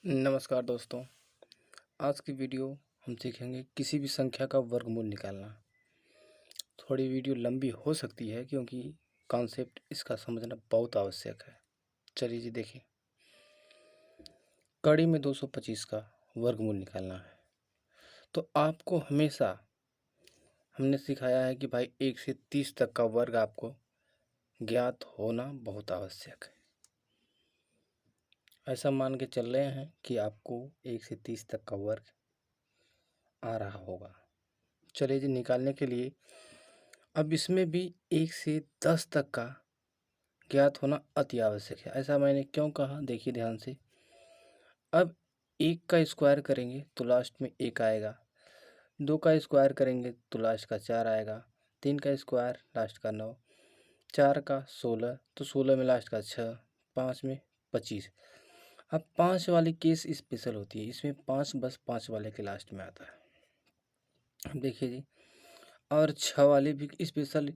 नमस्कार दोस्तों। आज की वीडियो हम सीखेंगे किसी भी संख्या का वर्गमूल निकालना। थोड़ी वीडियो लंबी हो सकती है क्योंकि कॉन्सेप्ट इसका समझना बहुत आवश्यक है। चलिए जी देखें। कड़ी में 225 का वर्गमूल निकालना है तो आपको हमेशा हमने सिखाया है कि भाई 1 से 30 तक का वर्ग आपको ज्ञात होना बहुत आवश्यक है। ऐसा मान के चल रहे हैं कि आपको 1 से 30 तक का वर्ग आ रहा होगा। चलिए जी निकालने के लिए अब इसमें भी 1 से 10 तक का ज्ञात होना अति आवश्यक है। ऐसा मैंने क्यों कहा, देखिए ध्यान से। अब 1 का स्क्वायर करेंगे तो लास्ट में 1 आएगा, 2 का स्क्वायर करेंगे तो लास्ट का 4 आएगा, 3 का स्क्वायर लास्ट का 9, 4 का 16 तो 16 में लास्ट का 6, 5 में 25। अब 5 वाली केस स्पेशल होती है, इसमें 5 बस 5 वाले के लास्ट में आता है। अब देखिए जी, और 6 वाली भी स्पेशल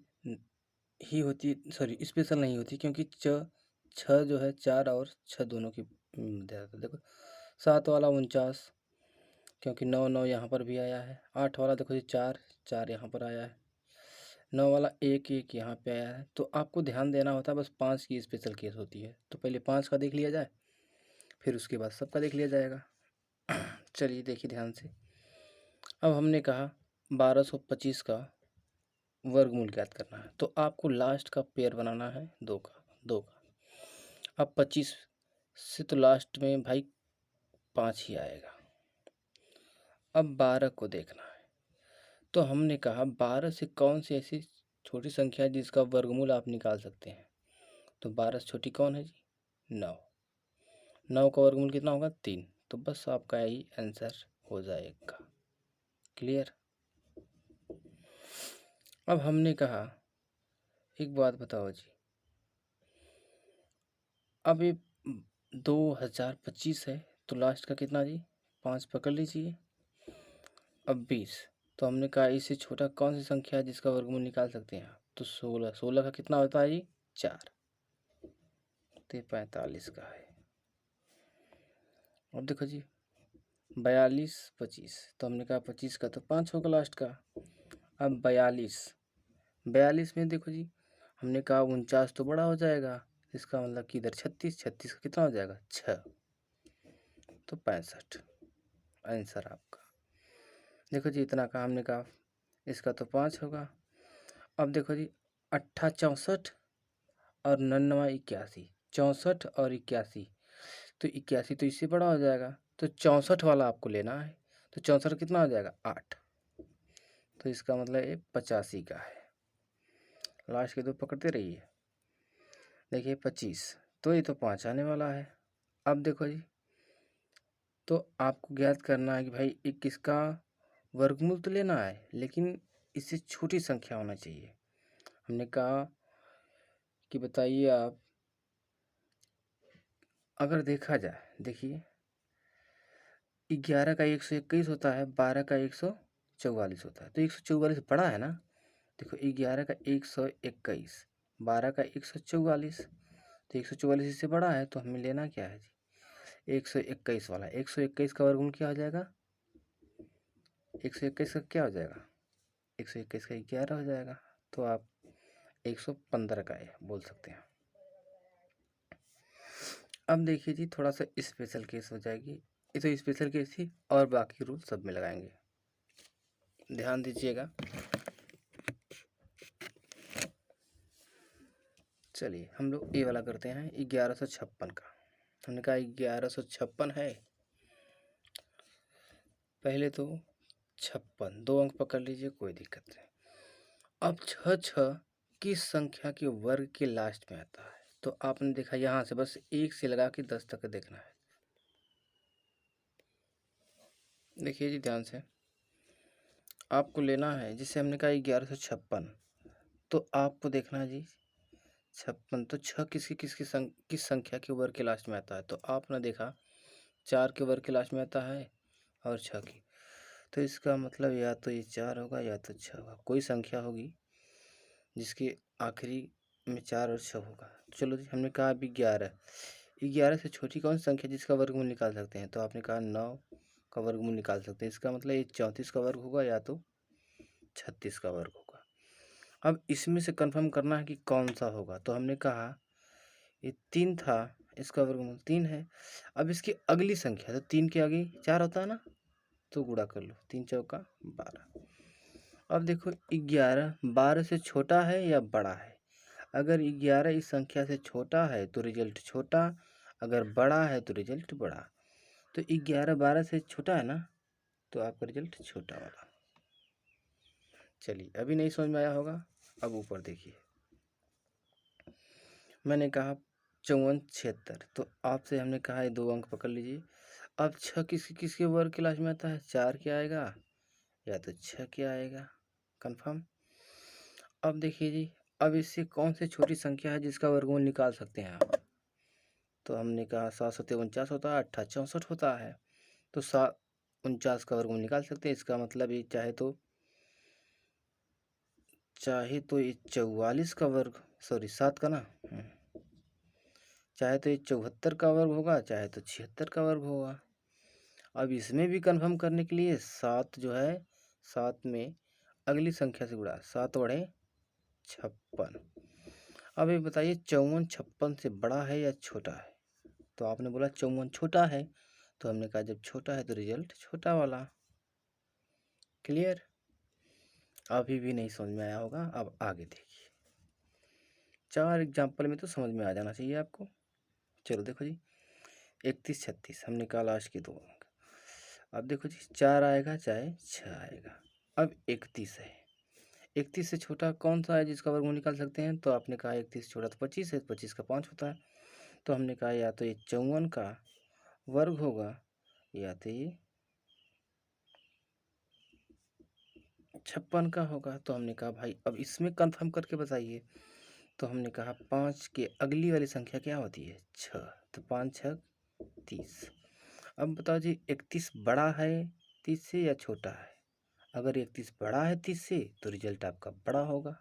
ही होती, सॉरी स्पेशल नहीं होती, क्योंकि 6 जो है 4 और 6 दोनों की मध्य आता है। देखो 7 वाला 49, क्योंकि 9 9 यहाँ पर भी आया है। 8 वाला देखो जी 4 4 यहाँ पर आया है। 9 वाला 1 1 यहाँ पे आया है। तो आपको ध्यान देना होता है, बस 5 की स्पेशल केस होती है। तो पहले 5 का देख लिया जाए, फिर उसके बाद सबका देख लिया जाएगा। चलिए देखिए ध्यान से। अब हमने कहा 1225 का वर्गमूल ज्ञात करना है, तो आपको लास्ट का पेयर बनाना है 2 का। अब 25 से तो लास्ट में भाई 5 ही आएगा। अब 12 को देखना है, तो हमने कहा 12 से कौन सी ऐसी छोटी संख्या है जिसका वर्गमूल आप निकाल सकते हैं। तो 12 से छोटी कौन है जी? 9। 9 का वर्गमूल कितना होगा? 3। तो बस आपका यही आंसर हो जाएगा। क्लियर। अब हमने कहा एक बात बताओ जी, अब ये 2025 है तो लास्ट का कितना जी? 5 पकड़ लीजिए। अब 20, तो हमने कहा इससे छोटा कौन सी संख्या है जिसका वर्गमूल निकाल सकते हैं आप? तो 16। 16 का कितना होता है जी? 4। तो 45 का है। अब देखो जी 42 25, तो हमने कहा 25 का तो 5 होगा लास्ट का। अब 42 में देखो जी हमने कहा 49 तो बड़ा हो जाएगा, इसका मतलब कि इधर 36 36 का कितना हो जाएगा? 6। तो 65 आंसर आपका। देखो जी इतना का हमने कहा, इसका तो 5 होगा। अब देखो जी 64 और 99 81, 64 और 81, तो 81 तो इससे बड़ा हो जाएगा, तो 64 वाला आपको लेना है। तो 64 कितना हो जाएगा? 8। तो इसका मतलब ये 85 का है। लास्ट के 2 पकड़ते रहिए। देखिए 25, तो ये तो 5 आने वाला है। अब देखो जी, तो आपको ज्ञात करना है कि भाई एक किसका वर्गमूल तो लेना है, लेकिन इससे छोटी संख्या होना चाहिए। हमने कहा कि बताइए आप, अगर देखा जाए, देखिए 11 का 121 होता है, 12 का 144 होता है, तो 144 बड़ा है ना। देखो 11 का 121, 12 का 144, तो 144 इससे बड़ा है, तो हमें लेना क्या है जी? 121 वाला। 121 का वर्गमूल क्या हो जाएगा? 121 का क्या हो जाएगा? 121 का 11 हो जाएगा। तो आप 115 का ये बोल सकते हैं। अब देखिए जी थोड़ा सा स्पेशल केस हो जाएगी, ये तो स्पेशल केस थी और बाकी रूल सब में लगाएंगे, ध्यान दीजिएगा। चलिए हम लोग ये वाला करते हैं 1156 का। हमने कहा 1156 है। पहले तो 56 2 अंक पकड़ लीजिए, कोई दिक्कत नहीं। अब 6 किस संख्या के वर्ग के लास्ट में आता है? तो आपने देखा यहाँ से बस 1 से लगा के 10 तक देखना है। देखिए जी ध्यान से, आपको लेना है, जिससे हमने कहा 1156, तो आपको देखना है जी 56, तो 6 किस संख्या के वर्ग के लास्ट में आता है? तो आपने देखा 4 के वर्ग के लास्ट में आता है और 6 की, तो इसका मतलब या तो ये 4 होगा या तो 6 होगा, कोई संख्या होगी जिसके आखिरी में 4 और 6 होगा। चलो जी हमने कहा अभी 11, 11 से छोटी कौन सी संख्या जिसका वर्गमूल निकाल सकते हैं? तो आपने कहा 9 का वर्गमूल निकाल सकते हैं। इसका मतलब ये 34 का वर्ग होगा या तो 36 का वर्ग होगा। अब इसमें से कंफर्म करना है कि कौन सा होगा। तो हमने कहा ये 3 था, इसका वर्गमूल 3 है। अब इसकी अगली संख्या, तो 3 के आगे 4 होता है ना, तो गुणा कर लो, 3 चौका 12। अब देखो 11 12 से छोटा है या बड़ा है? अगर 11 इस संख्या से छोटा है तो रिजल्ट छोटा, अगर बड़ा है तो रिजल्ट बड़ा। तो 11 12 से छोटा है ना, तो आपका रिजल्ट छोटा वाला। चलिए, अभी नहीं समझ में आया होगा। अब ऊपर देखिए, मैंने कहा 54 76, तो आपसे हमने कहा ये 2 अंक पकड़ लीजिए। अब 6 किसके वर्ग क्लास में आता है? 4 क्या आएगा या तो 6 क्या आएगा? कंफर्म। अब देखिए जी, अब इससे कौन सी छोटी संख्या है जिसका वर्गमूल निकाल सकते हैं आप? तो हमने कहा 7 सत्ते 49 होता है, 8 64 होता है। तो 49 का वर्गमूल निकाल सकते हैं। इसका मतलब ये चाहे तो ये 44 का वर्ग, सॉरी 7 का ना, चाहे तो ये 74 का वर्ग होगा, चाहे तो 76 का वर्ग होगा। अब इसमें भी कंफर्म करने के लिए 7 जो है, 7 में अगली संख्या से गुणा, 7 बड़े 56। अब ये बताइए 54 56 से बड़ा है या छोटा है? तो आपने बोला 54 छोटा है, तो हमने कहा जब छोटा है तो रिजल्ट छोटा वाला। क्लियर? अभी भी नहीं समझ में आया होगा। अब आगे देखिए, 4 एग्जाम्पल में तो समझ में आ जाना चाहिए आपको। चलो देखो जी, 31 36 हमने कहा लास्ट के 2 अंक। अब देखो जी, 4 आएगा चाहे 6 आएगा। अब 31 है, 31 से छोटा कौन सा है जिसका वर्गमूल निकाल सकते हैं? तो आपने कहा 31 छोटा तो 25 है, 25 का 5 होता है। तो हमने कहा या तो ये 54 का वर्ग होगा या तो ये 56 का होगा। तो हमने कहा भाई अब इसमें कंफर्म करके बताइए। तो हमने कहा 5 के अगली वाली संख्या क्या होती है? 6, तो 5 6 30। अब बताओ जी, 31 बड़ा है 30 से या छोटा है? अगर 31 बड़ा है 30 से तो रिजल्ट आपका बड़ा होगा,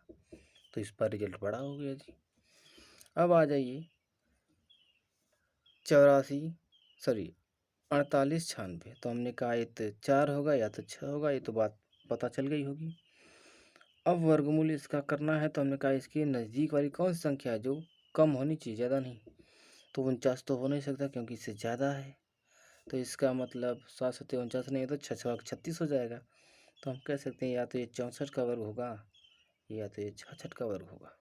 तो इस पर रिजल्ट बड़ा हो गया जी। अब आ जाइए 48 96। तो हमने कहा ये तो 4 होगा या तो 6 होगा, ये तो बात पता चल गई होगी। अब वर्गमूल इसका करना है, तो हमने कहा इसके नज़दीक वाली कौन सी संख्या है जो कम होनी चाहिए, ज़्यादा नहीं। तो 49 तो हो नहीं सकता क्योंकि इससे ज़्यादा है। तो इसका मतलब 7 सत्ते 49 नहीं है तो 6 36 हो जाएगा। तो हम कह सकते हैं या तो ये 64 का वर्ग होगा या तो ये 66 का वर्ग होगा।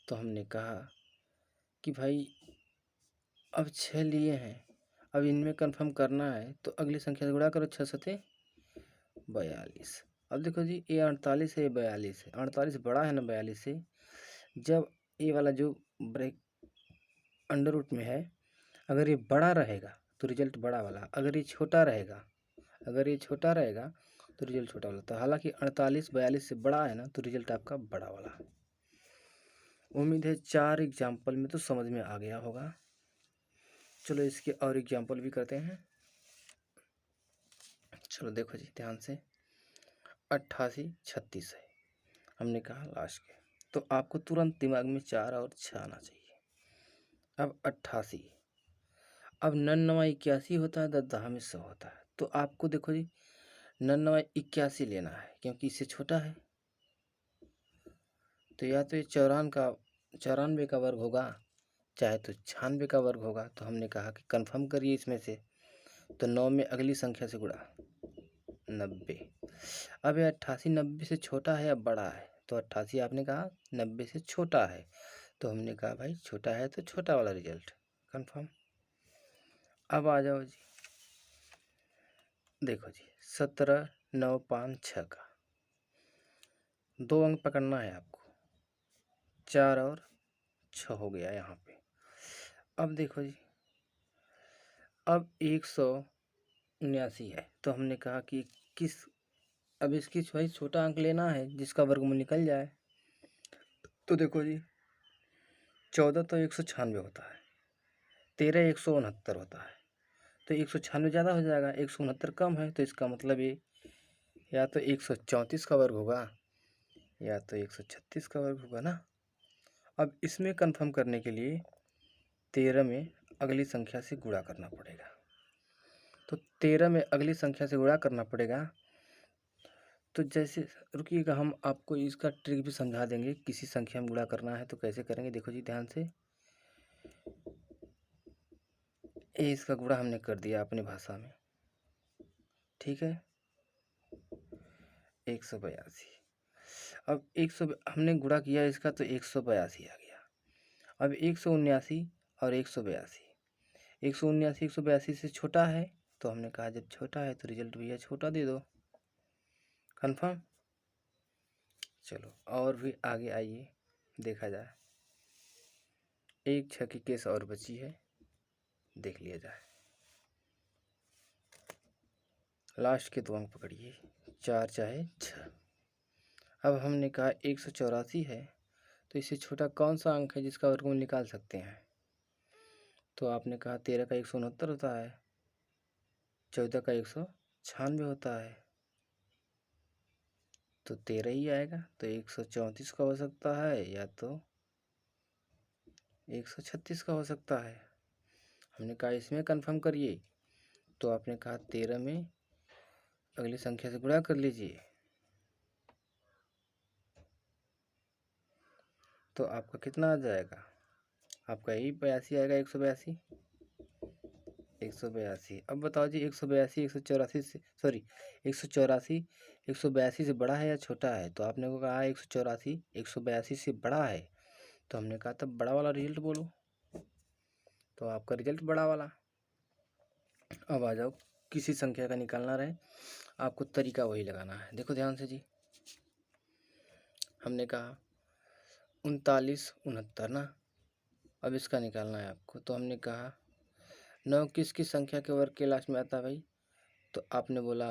तो हमने कहा कि भाई अब 6 लिए हैं, अब इनमें कंफर्म करना है, तो अगली संख्या से गुणा करो, 6 सत्ते 42। अब देखो जी, ये 48 है, ये 42 है। 48 बड़ा है ना 42 से। जब ये वाला जो ब्रेक अंडर रूट में है, अगर ये बड़ा रहेगा तो रिजल्ट बड़ा वाला, अगर ये छोटा रहेगा तो रिजल्ट छोटा वाला। तो हालांकि 48 42 से बड़ा है ना, तो रिजल्ट आपका बड़ा वाला। उम्मीद है 4 एग्जाम्पल में तो समझ में आ गया होगा। चलो इसके और एग्जाम्पल भी करते हैं। चलो देखो जी ध्यान से, 88 36 है, हमने कहा लास्ट के। तो आपको तुरंत दिमाग में 4 और 6 आना चाहिए। अब 88, अब 99 81 होता है, 10 में 100 होता है। तो आपको देखो जी 99 81 लेना है क्योंकि इससे छोटा है। तो या तो ये 94 का वर्ग होगा, चाहे तो 96 का वर्ग होगा। तो हमने कहा कि कंफर्म करिए इसमें से। तो 9 में अगली संख्या से गुणा, 90। अब ये 88 90 से छोटा है या बड़ा है? तो 88 आपने कहा 90 से छोटा है, तो हमने कहा भाई छोटा है तो छोटा वाला रिजल्ट कंफर्म। अब आ जाओ जी, देखो जी 17 9 5 6 का 2 अंक पकड़ना है आपको, 4 और 6 हो गया यहाँ पे। अब देखो जी, अब 179 है, तो हमने कहा कि अब इसकी छोटा अंक लेना है जिसका वर्गमूल निकल जाए। तो देखो जी 14 तो 196 होता है, 13 169 होता है। तो 196 ज़्यादा हो जाएगा, 169 कम है। तो इसका मतलब ये या तो 134 का वर्ग होगा या तो 136 का वर्ग होगा ना। अब इसमें कंफर्म करने के लिए 13 में अगली संख्या से गुणा करना पड़ेगा। तो 13 में अगली संख्या से गुणा करना पड़ेगा। तो जैसे रुकिएगा, हम आपको इसका ट्रिक भी समझा देंगे। किसी संख्या में गुणा करना है तो कैसे करेंगे, देखो जी ध्यान से। इसका गुणा हमने कर दिया अपनी भाषा में, ठीक है, 182। अब 100 हमने गुणा किया इसका तो 182 आ गया। अब 179 और 182, 179 182 से छोटा है, तो हमने कहा जब छोटा है तो रिजल्ट भैया छोटा दे दो। कन्फर्म। चलो और भी आगे आइए, देखा जाए। एक 6 की केस और बची है, देख लिया जाए। लास्ट के 2 अंक पकड़िए, 4 चाहे 6। अब हमने कहा 184 है, तो इससे छोटा कौन सा अंक है जिसका वर्गमूल निकाल सकते हैं। तो आपने कहा 13 का 169 होता है, 14 का 196 होता है, तो 13 ही आएगा। तो 134 का हो सकता है या तो 136 का हो सकता है। हमने कहा इसमें कंफर्म करिए, तो आपने कहा 13 में अगली संख्या से गुणा कर लीजिए, तो आपका कितना आ जाएगा, आपका यही 82 आएगा, 182। 182। अब बताओ जी 182 184 से, सॉरी 184 182 से बड़ा है या छोटा है। तो आपने को कहा 184 182 से बड़ा है, तो हमने कहा तब बड़ा वाला रिजल्ट बोलो, तो आपका रिजल्ट बड़ा वाला। अब आ जाओ, किसी संख्या का निकालना रहे, आपको तरीका वही लगाना है। देखो ध्यान से जी, हमने कहा 39 69 ना, अब इसका निकालना है आपको। तो हमने कहा 9 किसकी संख्या के वर्ग के लास्ट में आता है भाई, तो आपने बोला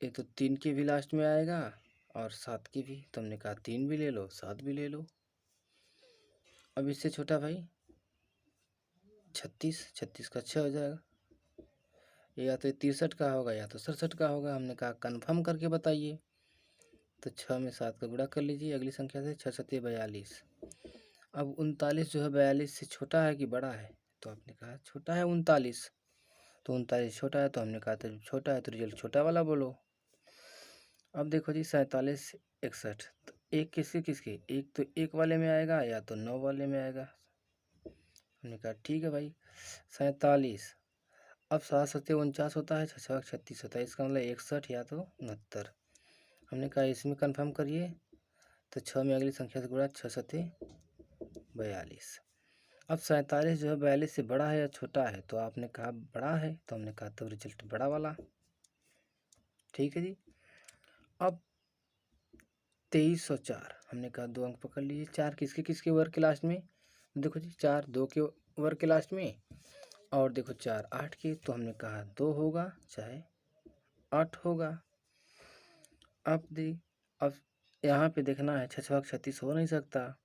ये तो 3 के भी लास्ट में आएगा और 7 की भी, तो हमने कहा 3 भी ले लो 7 भी ले लो। अब इससे छोटा भाई 36, 36 का 6 हो जाएगा, या तो 63 का होगा या तो 67 का होगा। हमने कहा कंफर्म करके बताइए, तो 6 में 7 का गुणा कर लीजिए अगली संख्या से, 6 7 42। अब 39 जो है 42 से छोटा है कि बड़ा है, तो आपने कहा छोटा है 39, तो 39 छोटा है, तो हमने कहा तो छोटा है तो रिजल्ट छोटा वाला बोलो। अब देखो जी 47 61, तो एक किसके किसके, एक तो एक वाले में आएगा या तो 9 वाले में आएगा। हमने कहा ठीक है भाई 47। अब 7 7 49 होता है, 6 6 36 होता है, इसका मतलब 61 या तो 69। हमने कहा इसमें कंफर्म करिए, तो 6 में अगली संख्या से गुणा, 6 7 42। अब 47 जो है 42 से बड़ा है या छोटा है, तो आपने कहा बड़ा है, तो हमने कहा तो रिजल्ट बड़ा वाला, ठीक है जी। अब 2304, हमने कहा 2 अंक पकड़ लीजिए। 4 किसके किसके वर्ग के लास्ट में, देखो जी 4 2 के वर्ग के लास्ट में, और देखो 4 8 के, तो हमने कहा 2 होगा चाहे 8 होगा। अब यहाँ पे देखना है 6 6 36 हो नहीं सकता,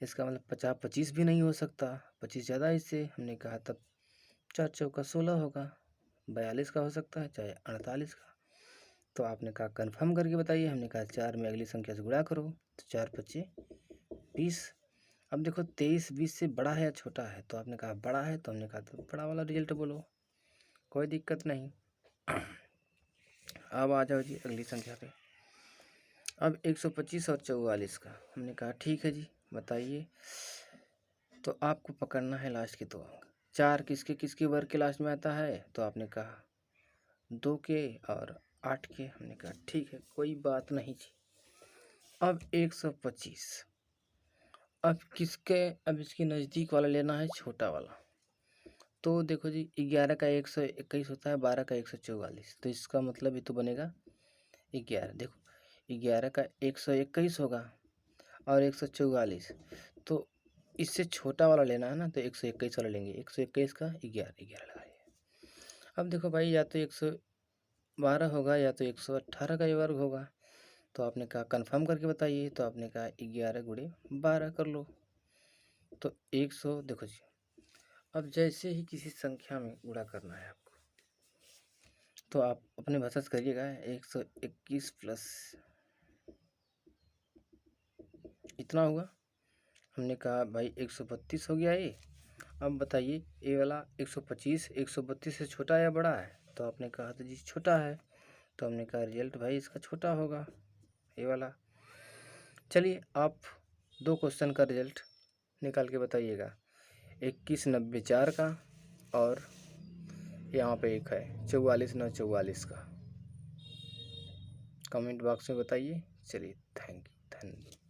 इसका मतलब 50 25 भी नहीं हो सकता, 25 ज़्यादा इससे। हमने कहा तब 4 चौका 16 होगा, 42 का हो सकता है चाहे 48 का। तो आपने कहा कंफर्म करके बताइए। हमने कहा 4 में अगली संख्या से गुणा करो, तो 4 25 20। अब देखो 23 20 से बड़ा है या छोटा है, तो आपने कहा बड़ा है, तो हमने कहा तो बड़ा वाला रिजल्ट बोलो, कोई दिक्कत नहीं। अब आ जाओ जी अगली संख्या पे। अब 125 और 44 का, हमने कहा ठीक है जी बताइए। तो आपको पकड़ना है लास्ट के 2 अंक। 4 किसके किसके वर्ग के लास्ट में आता है, तो आपने कहा 2 के और 8 के। हमने कहा ठीक है कोई बात नहीं जी। अब 125, अब इसके नज़दीक वाला लेना है, छोटा वाला। तो देखो जी 11 का 121 होता है, 12 का 144, तो इसका मतलब ये तो बनेगा 11। देखो 11 का 121 होगा और 144, तो इससे छोटा वाला लेना है ना, तो 121 वाला लेंगे। 121 का 11 11 लगाइए। अब देखो भाई या तो 112 होगा या तो 118 का ये वर्ग होगा, तो आपने कहा कंफर्म करके बताइए। तो आपने कहा 11 गुणे 12 कर लो, तो 100। देखो जी अब जैसे ही किसी संख्या में गुणा करना है आपको, तो आप अपने भाषा से करिएगा। 121 प्लस इतना हुआ, हमने कहा भाई 132 हो गया ये, अब बताइए ये वाला 125 132 से छोटा या बड़ा है? तो आपने कहा तो जी छोटा है, तो हमने कहा रिजल्ट भाई इसका छोटा होगा ये वाला। चलिए आप 2 क्वेश्चन का रिजल्ट निकाल के बताइएगा, 2194 का और यहाँ पे एक है 44,944 का। कमेंट बॉक्स में बताइए। चलिए थैंक यू धन्यवाद।